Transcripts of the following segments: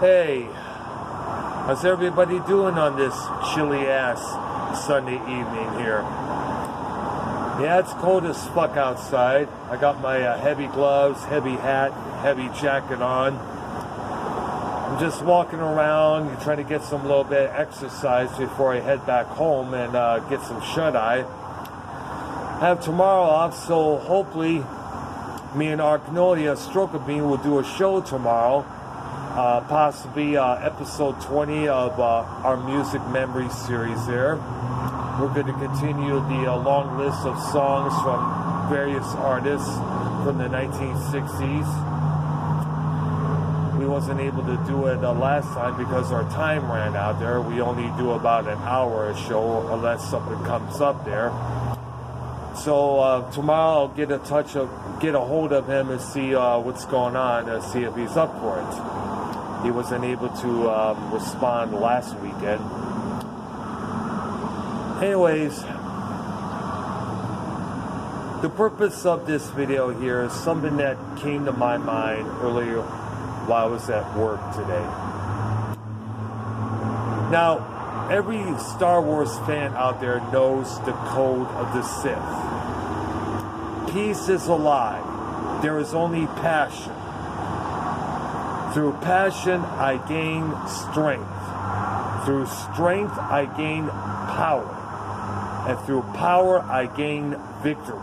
Hey, how's everybody doing on this chilly ass Sunday evening here? Yeah, it's cold as fuck outside. I got my heavy gloves, heavy hat, heavy jacket on. I'm just walking around, trying to get some little bit of exercise before I head back home and get some shut-eye. I have tomorrow off, so hopefully me and Arcnolia Strokebean will do a show tomorrow. Possibly episode 20 of our Music Memory series there. We're going to continue the long list of songs from various artists from the 1960s. We wasn't able to do it last time because our time ran out there. We only do about an hour a show unless something comes up there. So tomorrow I'll get a hold of him and see what's going on, see if he's up for it. He wasn't able to respond last weekend. Anyways, the purpose of this video here is something that came to my mind earlier while I was at work today. Now, every Star Wars fan out there knows the code of the Sith. Peace is a lie. There is only passion. Through passion, I gain strength. Through strength, I gain power. And through power, I gain victory.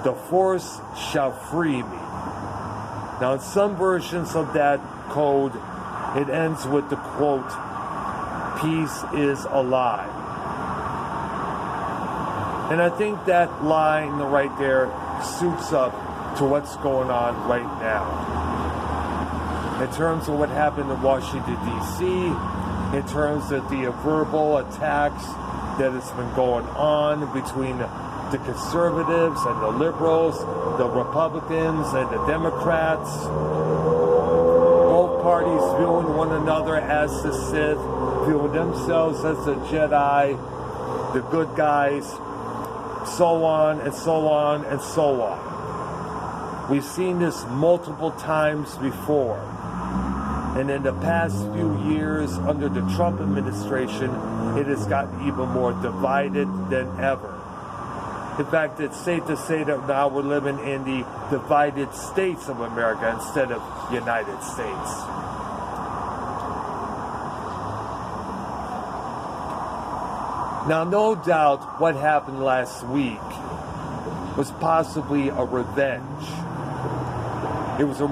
The Force shall free me. Now, in some versions of that code, it ends with the quote, "Peace is a lie." And I think that line right there suits up to what's going on right now. In terms of what happened in Washington, D.C., in terms of the verbal attacks that has been going on between the conservatives and the liberals, the Republicans and the Democrats, both parties viewing one another as the Sith, viewing themselves as the Jedi, the good guys, so on and so on and so on. We've seen this multiple times before. And in the past few years, under the Trump administration, it has gotten even more divided than ever. In fact, it's safe to say that now we're living in the divided states of America instead of United States. Now, no doubt what happened last week was possibly a revenge. It was a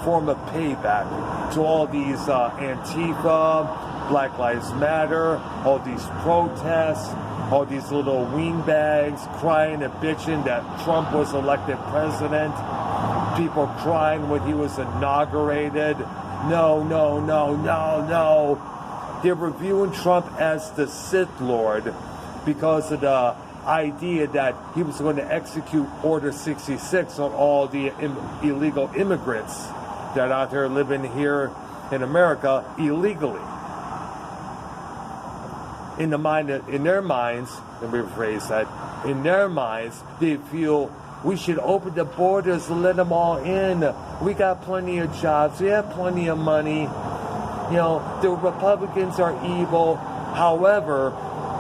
form of payback to all these Antifa, Black Lives Matter, all these protests, all these little wingbags crying and bitching that Trump was elected president, people crying when he was inaugurated. No. They're reviewing Trump as the Sith Lord because of the idea that he was going to execute Order 66 on all the illegal immigrants that are out there living here in America illegally. In their minds, let me rephrase that, in their minds, they feel we should open the borders and let them all in. We got plenty of jobs. We have plenty of money. You know, the Republicans are evil. However,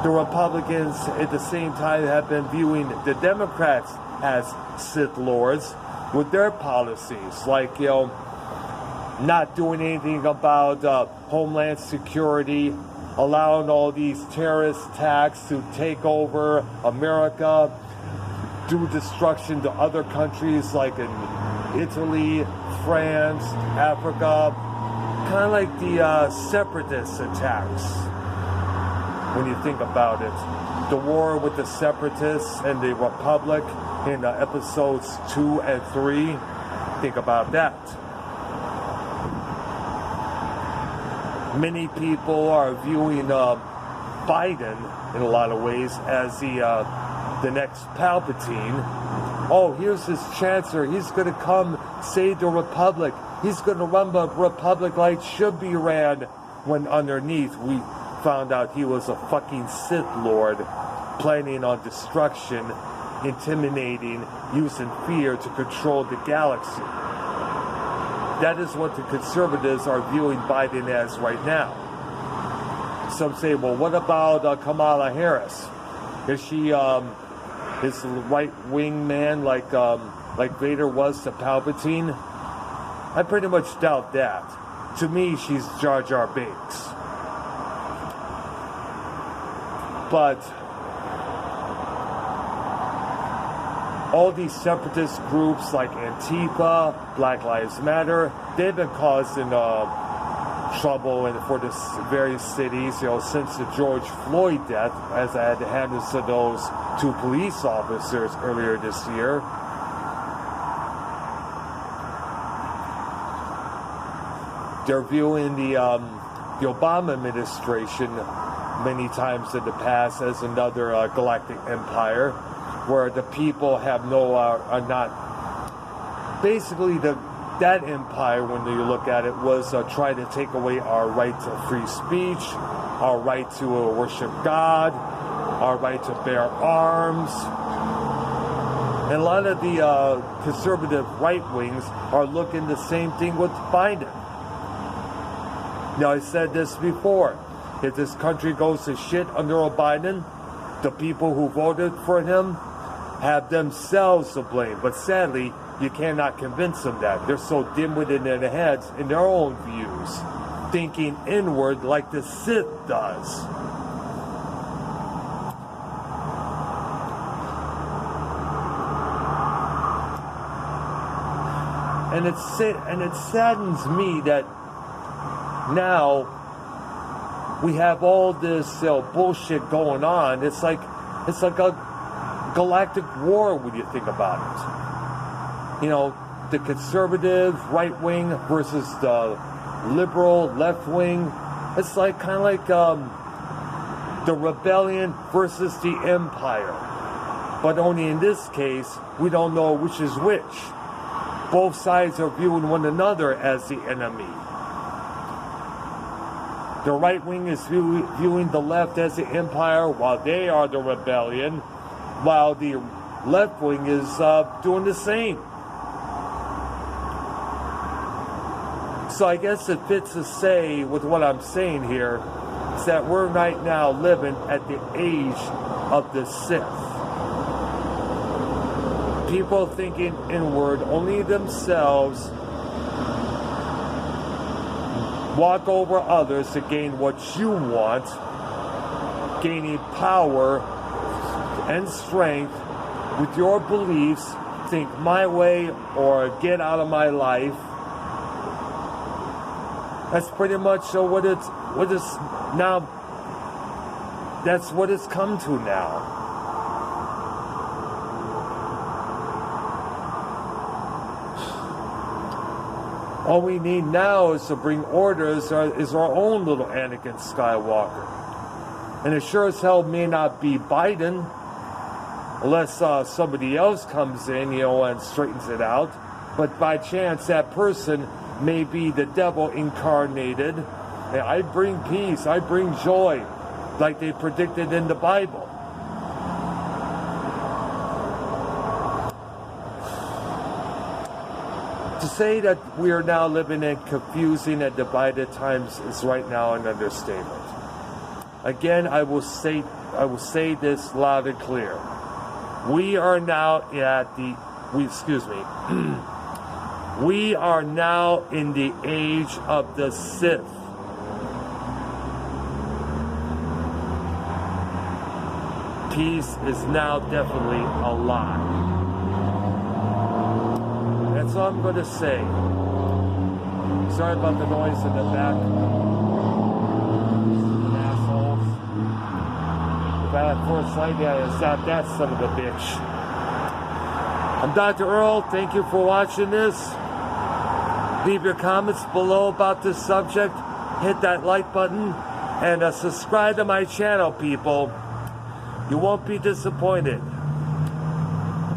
the Republicans at the same time have been viewing the Democrats as Sith Lords with their policies, like, you know, not doing anything about Homeland Security, allowing all these terrorist attacks to take over America, do destruction to other countries like in Italy, France, Africa, kind of like the Separatist attacks. When you think about it, the war with the Separatists and the Republic in episodes 2 and 3, think about that. Many people are viewing Biden in a lot of ways as the next Palpatine. Oh, here's his chancellor. He's going to come save the Republic. He's going to run the Republic like it should be ran. When underneath we found out he was a fucking Sith Lord planning on destruction, intimidating, using fear to control the galaxy. that is what the conservatives are viewing Biden as right now. Some say, well, what about Kamala Harris? Is she is a right-wing man like Vader was to Palpatine? I pretty much doubt that. To me, she's Jar Jar Binks. But all these separatist groups like Antifa, Black Lives Matter, they've been causing trouble for the various cities, since the George Floyd death, as I had to handle to those 2 police officers earlier this year. They're viewing the Obama administration many times in the past as another galactic empire, where the people have are not basically that empire, when you look at it, was trying to take away our right to free speech, our right to worship God, our right to bear arms. And a lot of the conservative right wings are looking the same thing with Biden. Now, I said this before. If this country goes to shit under a Biden, the people who voted for him have themselves to blame. But sadly, you cannot convince them that. They're so dim-witted in their heads, in their own views, thinking inward like the Sith does. And it saddens me that now we have all this bullshit going on. It's like a galactic war when you think about it. The conservative right wing versus the liberal left wing. It's like kind of like the rebellion versus the empire. But only in this case, we don't know which is which. Both sides are viewing one another as the enemy. The right wing is viewing the left as the empire, while they are the rebellion, while the left wing is doing the same. So I guess it fits to say, with what I'm saying here, is that we're right now living at the age of the Sith. People thinking inward, only themselves, walk over others to gain what you want, gaining power and strength with your beliefs, think my way or get out of my life. That's pretty much what it's now. That's what it's come to now. All we need now is to bring orders, is our own little Anakin Skywalker. And it sure as hell may not be Biden, unless somebody else comes in, and straightens it out. But by chance, that person may be the devil incarnated. And I bring peace, I bring joy, like they predicted in the Bible. To say that we are now living in confusing and divided times is right now an understatement. Again, I will say this loud and clear. We are now we are now in the age of the Sith. Peace is now definitely a lie. That's all I'm going to say. Sorry about the noise in the back. Assholes. If I had foresight, I stopped that son of a bitch. I'm Dr. Earl. Thank you for watching this. Leave your comments below about this subject. Hit that like button. And subscribe to my channel, people. You won't be disappointed.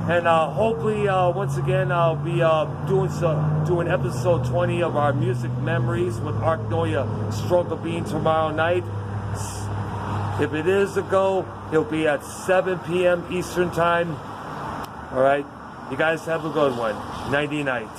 And hopefully, once again, I'll be doing episode 20 of our music memories with Arknoya Stroke of Being tomorrow night. If it is a go, it'll be at 7 p.m. Eastern Time. All right. You guys have a good one. Nighty night.